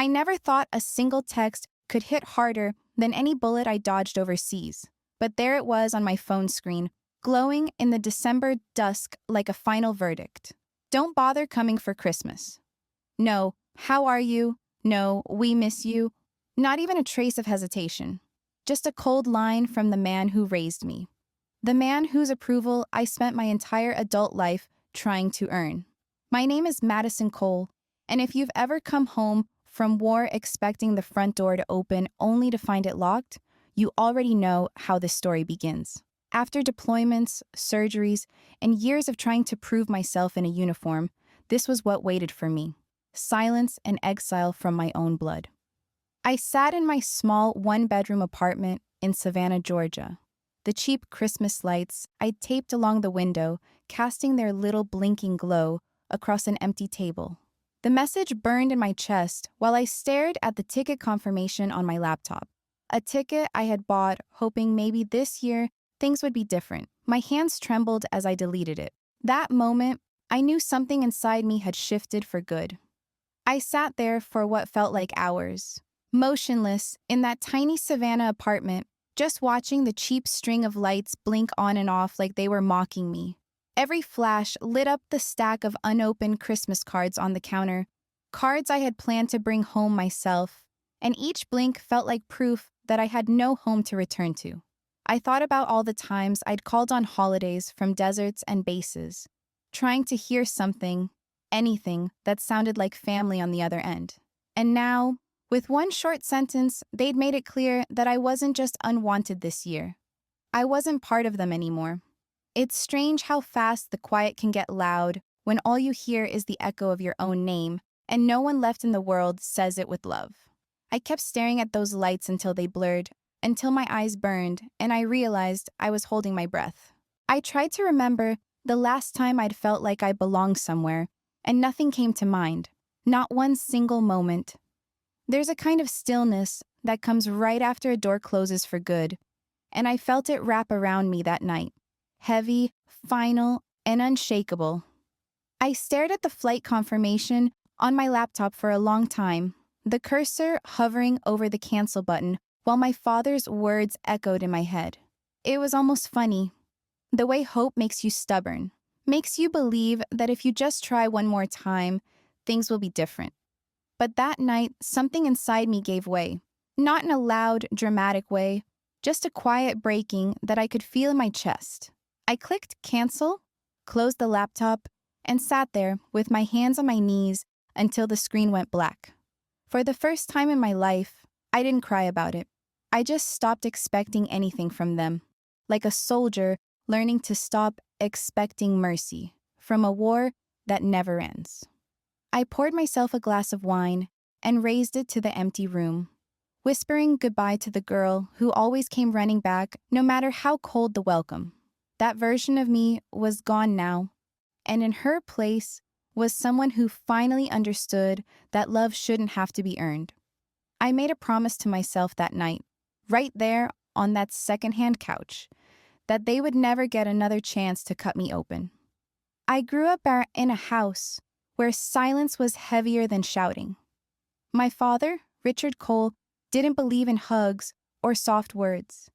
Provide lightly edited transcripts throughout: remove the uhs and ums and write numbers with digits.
I never thought a single text could hit harder than any bullet I dodged overseas. But there it was on my phone screen, glowing in the December dusk like a final verdict. Don't bother coming for Christmas. No, how are you? No, we miss you. Not even a trace of hesitation. Just a cold line from the man who raised me. The man whose approval I spent my entire adult life trying to earn. My name is Madison Cole, and if you've ever come home from war expecting the front door to open only to find it locked, you already know how this story begins. After deployments, surgeries, and years of trying to prove myself in a uniform, this was what waited for me. Silence and exile from my own blood. I sat in my small one-bedroom apartment in Savannah, Georgia. The cheap Christmas lights I'd taped along the window, casting their little blinking glow across an empty table. The message burned in my chest while I stared at the ticket confirmation on my laptop. A ticket I had bought, hoping maybe this year things would be different. My hands trembled as I deleted it. That moment, I knew something inside me had shifted for good. I sat there for what felt like hours, motionless in that tiny Savannah apartment, just watching the cheap string of lights blink on and off like they were mocking me. Every flash lit up the stack of unopened Christmas cards on the counter, cards I had planned to bring home myself, and each blink felt like proof that I had no home to return to. I thought about all the times I'd called on holidays from deserts and bases, trying to hear something, anything that sounded like family on the other end. And now, with one short sentence, they'd made it clear that I wasn't just unwanted this year. I wasn't part of them anymore. It's strange how fast the quiet can get loud when all you hear is the echo of your own name, and no one left in the world says it with love. I kept staring at those lights until they blurred, until my eyes burned, and I realized I was holding my breath. I tried to remember the last time I'd felt like I belonged somewhere, and nothing came to mind, not one single moment. There's a kind of stillness that comes right after a door closes for good, and I felt it wrap around me that night, heavy, final, and unshakable. I stared at the flight confirmation on my laptop for a long time, the cursor hovering over the cancel button while my father's words echoed in my head. It was almost funny, the way hope makes you stubborn, makes you believe that if you just try one more time, things will be different. But that night, something inside me gave way, not in a loud, dramatic way, just a quiet breaking that I could feel in my chest. I clicked cancel, closed the laptop, and sat there with my hands on my knees until the screen went black. For the first time in my life, I didn't cry about it. I just stopped expecting anything from them, like a soldier learning to stop expecting mercy from a war that never ends. I poured myself a glass of wine and raised it to the empty room, whispering goodbye to the girl who always came running back no matter how cold the welcome. That version of me was gone now, and in her place was someone who finally understood that love shouldn't have to be earned. I made a promise to myself that night, right there on that secondhand couch, that they would never get another chance to cut me open. I grew up in a house where silence was heavier than shouting. My father, Richard Cole, didn't believe in hugs or soft words.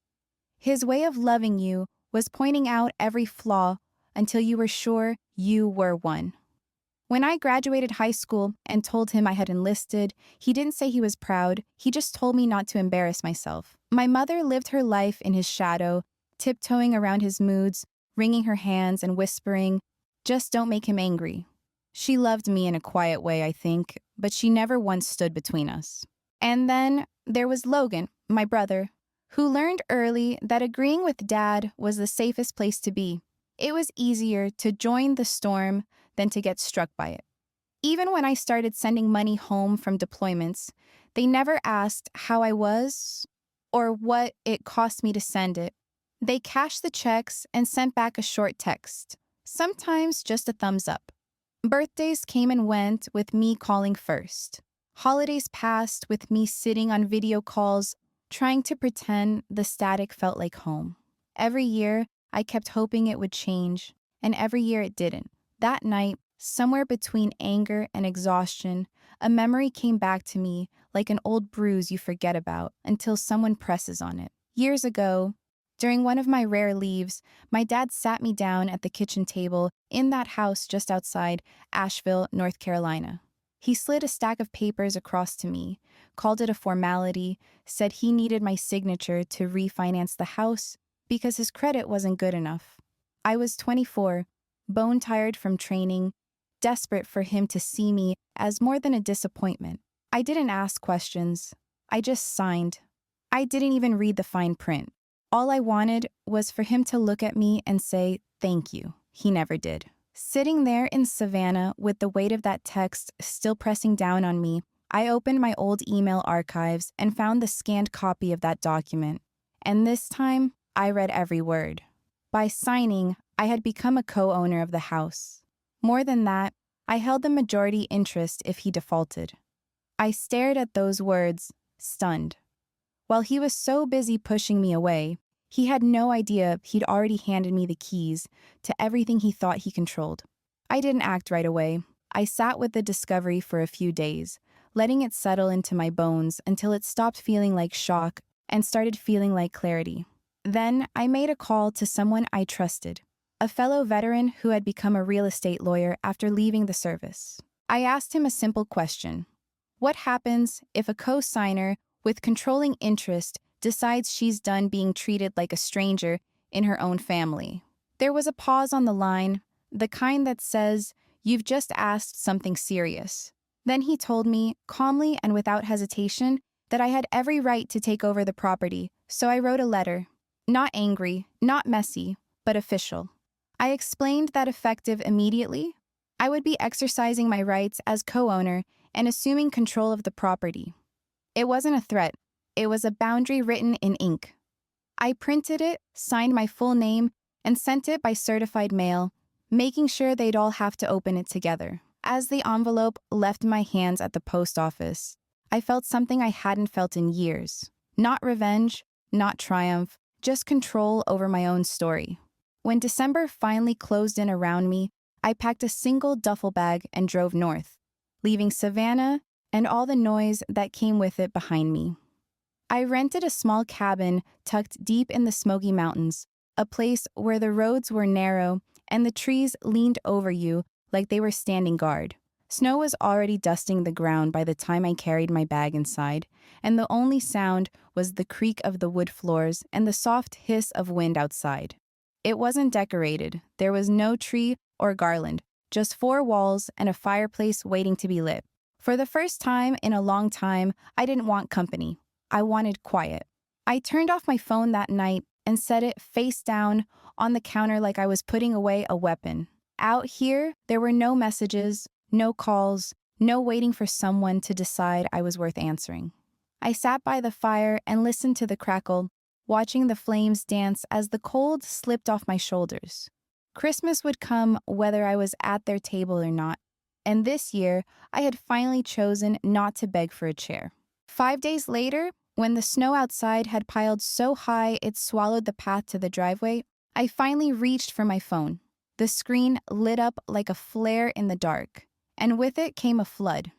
His way of loving you was pointing out every flaw until you were sure you were one. When I graduated high school and told him I had enlisted, he didn't say he was proud, he just told me not to embarrass myself. My mother lived her life in his shadow, tiptoeing around his moods, wringing her hands and whispering, "Just don't make him angry." She loved me in a quiet way, I think, but she never once stood between us. And then there was Logan, my brother, who learned early that agreeing with Dad was the safest place to be. It was easier to join the storm than to get struck by it. Even when I started sending money home from deployments, they never asked how I was or what it cost me to send it. They cashed the checks and sent back a short text, sometimes just a thumbs up. Birthdays came and went with me calling first. Holidays passed with me sitting on video calls, trying to pretend the static felt like home. Every year, I kept hoping it would change, and every year it didn't. That night, somewhere between anger and exhaustion, a memory came back to me like an old bruise you forget about until someone presses on it. Years ago, during one of my rare leaves, my dad sat me down at the kitchen table in that house just outside Asheville, North Carolina. He slid a stack of papers across to me, called it a formality, said he needed my signature to refinance the house because his credit wasn't good enough. I was 24, bone-tired from training, desperate for him to see me as more than a disappointment. I didn't ask questions. I just signed. I didn't even read the fine print. All I wanted was for him to look at me and say, "Thank you." He never did. Sitting there in Savannah with the weight of that text still pressing down on me, I opened my old email archives and found the scanned copy of that document. And this time, I read every word. By signing, I had become a co-owner of the house. More than that, I held the majority interest if he defaulted. I stared at those words, stunned. While he was so busy pushing me away, he had no idea he'd already handed me the keys to everything he thought he controlled. I didn't act right away. I sat with the discovery for a few days, letting it settle into my bones until it stopped feeling like shock and started feeling like clarity. Then I made a call to someone I trusted, a fellow veteran who had become a real estate lawyer after leaving the service. I asked him a simple question. What happens if a co-signer with controlling interest decides she's done being treated like a stranger in her own family? There was a pause on the line, the kind that says, "You've just asked something serious." Then he told me, calmly and without hesitation, that I had every right to take over the property, so I wrote a letter. Not angry, not messy, but official. I explained that effective immediately, I would be exercising my rights as co-owner and assuming control of the property. It wasn't a threat. It was a boundary written in ink. I printed it, signed my full name, and sent it by certified mail, making sure they'd all have to open it together. As the envelope left my hands at the post office, I felt something I hadn't felt in years. Not revenge, not triumph, just control over my own story. When December finally closed in around me, I packed a single duffel bag and drove north, leaving Savannah and all the noise that came with it behind me. I rented a small cabin tucked deep in the Smoky Mountains, a place where the roads were narrow and the trees leaned over you like they were standing guard. Snow was already dusting the ground by the time I carried my bag inside, and the only sound was the creak of the wood floors and the soft hiss of wind outside. It wasn't decorated. There was no tree or garland, just 4 walls and a fireplace waiting to be lit. For the first time in a long time, I didn't want company. I wanted quiet. I turned off my phone that night and set it face down on the counter like I was putting away a weapon. Out here, there were no messages, no calls, no waiting for someone to decide I was worth answering. I sat by the fire and listened to the crackle, watching the flames dance as the cold slipped off my shoulders. Christmas would come whether I was at their table or not, and this year I had finally chosen not to beg for a chair. 5 days later, when the snow outside had piled so high it swallowed the path to the driveway, I finally reached for my phone. The screen lit up like a flare in the dark, and with it came a flood.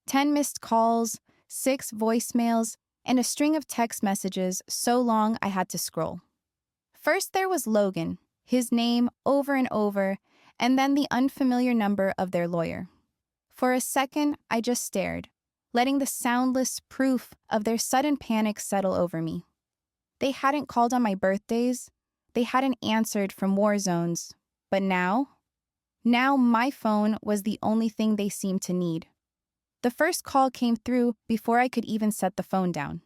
10 missed calls, 6 voicemails, and a string of text messages so long I had to scroll. First there was Logan, his name over and over, and then the unfamiliar number of their lawyer. For a second, I just stared, letting the soundless proof of their sudden panic settle over me. They hadn't called on my birthdays. They hadn't answered from war zones. But now my phone was the only thing they seemed to need. The first call came through before I could even set the phone down.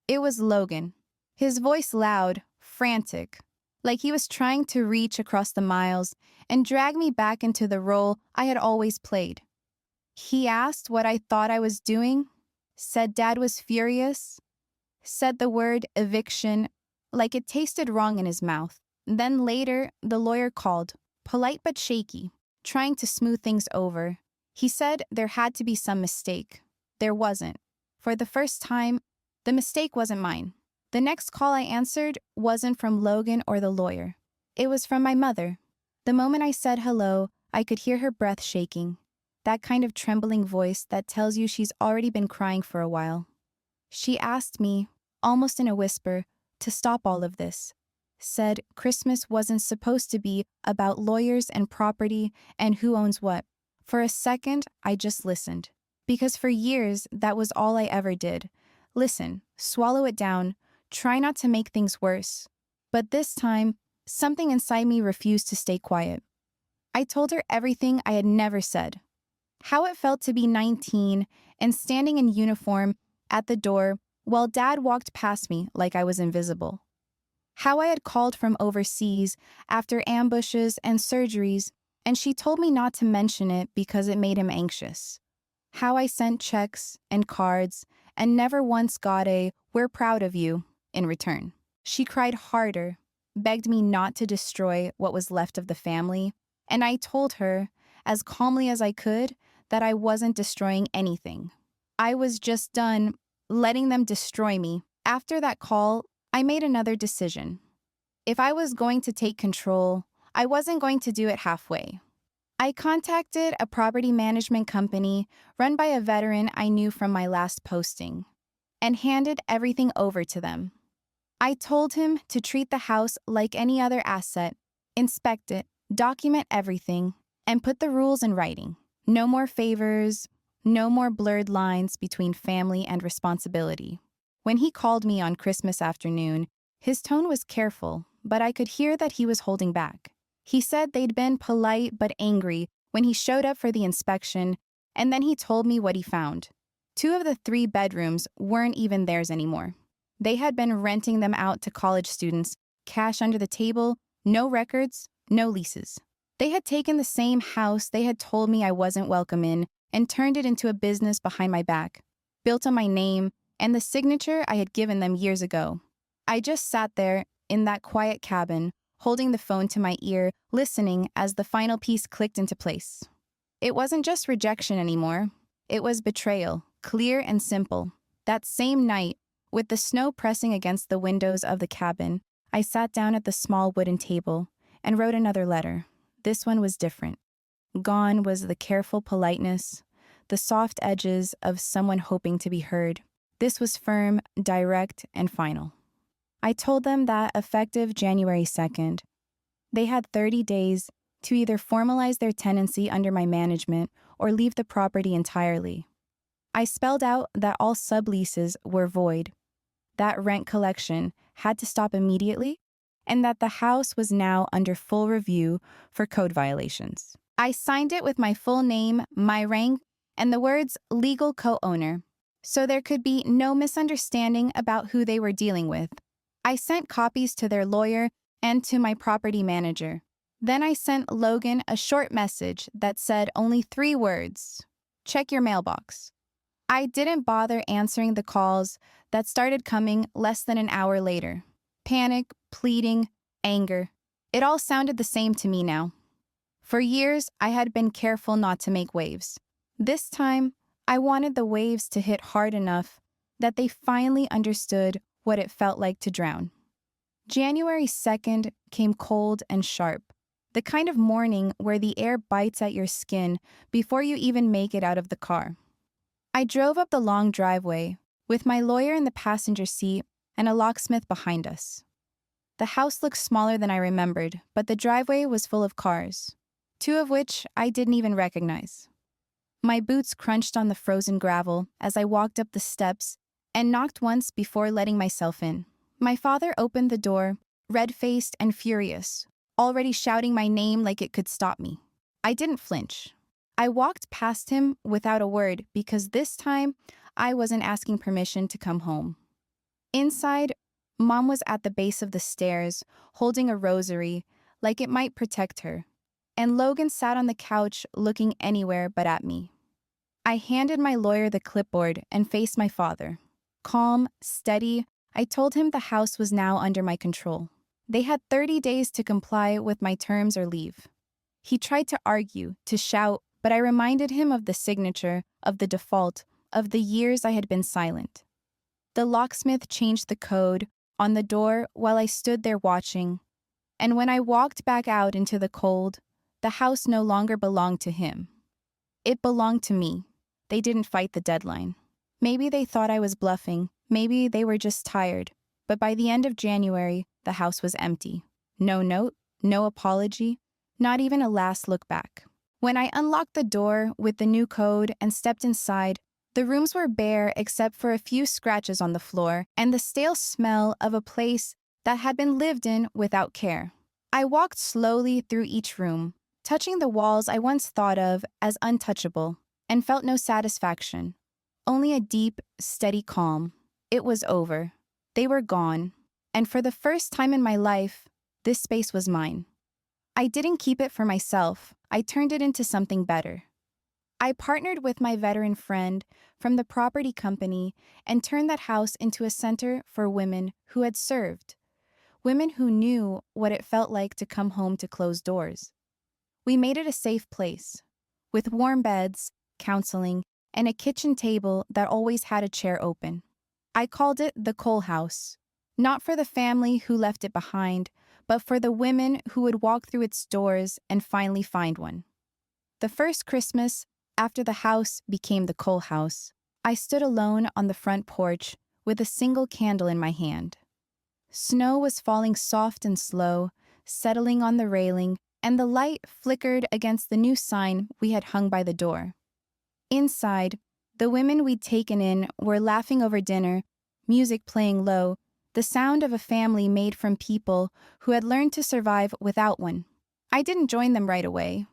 It was Logan, his voice loud, frantic, like he was trying to reach across the miles and drag me back into the role I had always played. He asked what I thought I was doing, said Dad was furious, said the word eviction like it tasted wrong in his mouth. Then later, the lawyer called, polite but shaky, trying to smooth things over. He said there had to be some mistake. There wasn't. For the first time, the mistake wasn't mine. The next call I answered wasn't from Logan or the lawyer. It was from my mother. The moment I said hello, I could hear her breath shaking. that kind of trembling voice that tells you she's already been crying for a while. She asked me, almost in a whisper, to stop all of this. Said Christmas wasn't supposed to be about lawyers and property and who owns what. For a second, I just listened. Because for years, that was all I ever did. Listen, swallow it down, try not to make things worse. But this time, something inside me refused to stay quiet. I told her everything I had never said. How it felt to be 19 and standing in uniform at the door while Dad walked past me like I was invisible. How I had called from overseas after ambushes and surgeries, and she told me not to mention it because it made him anxious. How I sent checks and cards and never once got a "we're proud of you" in return. She cried harder, begged me not to destroy what was left of the family, and I told her, as calmly as I could, that I wasn't destroying anything. I was just done letting them destroy me. After that call, I made another decision. If I was going to take control, I wasn't going to do it halfway. I contacted a property management company run by a veteran I knew from my last posting and handed everything over to them. I told him to treat the house like any other asset, inspect it, document everything, and put the rules in writing. No more favors, no more blurred lines between family and responsibility. When he called me on Christmas afternoon, his tone was careful, but I could hear that he was holding back. He said they'd been polite but angry when he showed up for the inspection, and then he told me what he found. 2 of the 3 bedrooms weren't even theirs anymore. They had been renting them out to college students, cash under the table, no records, no leases. They had taken the same house they had told me I wasn't welcome in and turned it into a business behind my back, built on my name and the signature I had given them years ago. I just sat there in that quiet cabin, holding the phone to my ear, listening as the final piece clicked into place. It wasn't just rejection anymore. It was betrayal, clear and simple. That same night, with the snow pressing against the windows of the cabin, I sat down at the small wooden table and wrote another letter. This one was different. Gone was the careful politeness, the soft edges of someone hoping to be heard. This was firm, direct, and final. I told them that effective January 2nd, they had 30 days to either formalize their tenancy under my management or leave the property entirely. I spelled out that all subleases were void, that rent collection had to stop immediately, and that the house was now under full review for code violations. I signed it with my full name, my rank, and the words legal co-owner, so there could be no misunderstanding about who they were dealing with. I sent copies to their lawyer and to my property manager. Then I sent Logan a short message that said only 3 words: check your mailbox. I didn't bother answering the calls that started coming less than an hour later. Panic, pleading, anger. It all sounded the same to me now. For years, I had been careful not to make waves. This time, I wanted the waves to hit hard enough that they finally understood what it felt like to drown. January 2nd came cold and sharp, the kind of morning where the air bites at your skin before you even make it out of the car. I drove up the long driveway with my lawyer in the passenger seat and a locksmith behind us. The house looked smaller than I remembered, but the driveway was full of cars, 2 of which I didn't even recognize. My boots crunched on the frozen gravel as I walked up the steps and knocked once before letting myself in. My father opened the door, red-faced and furious, already shouting my name like it could stop me. I didn't flinch. I walked past him without a word because this time I wasn't asking permission to come home. Inside, Mom was at the base of the stairs, holding a rosary, like it might protect her, and Logan sat on the couch looking anywhere but at me. I handed my lawyer the clipboard and faced my father. Calm, steady, I told him the house was now under my control. They had 30 days to comply with my terms or leave. He tried to argue, to shout, but I reminded him of the signature, of the default, of the years I had been silent. The locksmith changed the code on the door while I stood there watching, and when I walked back out into the cold, the house no longer belonged to him. It belonged to me. They didn't fight the deadline. Maybe they thought I was bluffing. Maybe they were just tired. But by the end of January, the house was empty. No note, no apology, not even a last look back. When I unlocked the door with the new code and stepped inside, the rooms were bare except for a few scratches on the floor and the stale smell of a place that had been lived in without care. I walked slowly through each room, touching the walls I once thought of as untouchable, and felt no satisfaction, only a deep, steady calm. It was over. They were gone, and for the first time in my life, this space was mine. I didn't keep it for myself. I turned it into something better. I partnered with my veteran friend from the property company and turned that house into a center for women who had served, women who knew what it felt like to come home to closed doors. We made it a safe place, with warm beds, counseling, and a kitchen table that always had a chair open. I called it the Cole House, not for the family who left it behind, but for the women who would walk through its doors and finally find one. The first Christmas, after the house became the Cole House, I stood alone on the front porch with a single candle in my hand. Snow was falling soft and slow, settling on the railing, and the light flickered against the new sign we had hung by the door. Inside, the women we'd taken in were laughing over dinner, music playing low, the sound of a family made from people who had learned to survive without one. I didn't join them right away.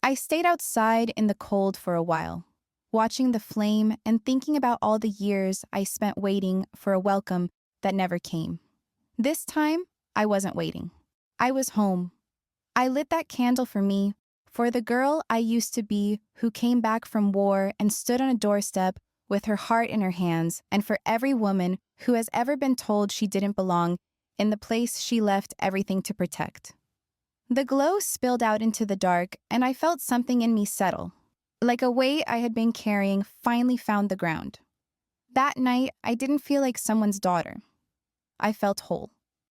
I stayed outside in the cold for a while, watching the flame and thinking about all the years I spent waiting for a welcome that never came. This time, I wasn't waiting. I was home. I lit that candle for me, for the girl I used to be who came back from war and stood on a doorstep with her heart in her hands, and for every woman who has ever been told she didn't belong in the place she left everything to protect. The glow spilled out into the dark, and I felt something in me settle, like a weight I had been carrying finally found the ground. That night, I didn't feel like someone's daughter. I felt whole.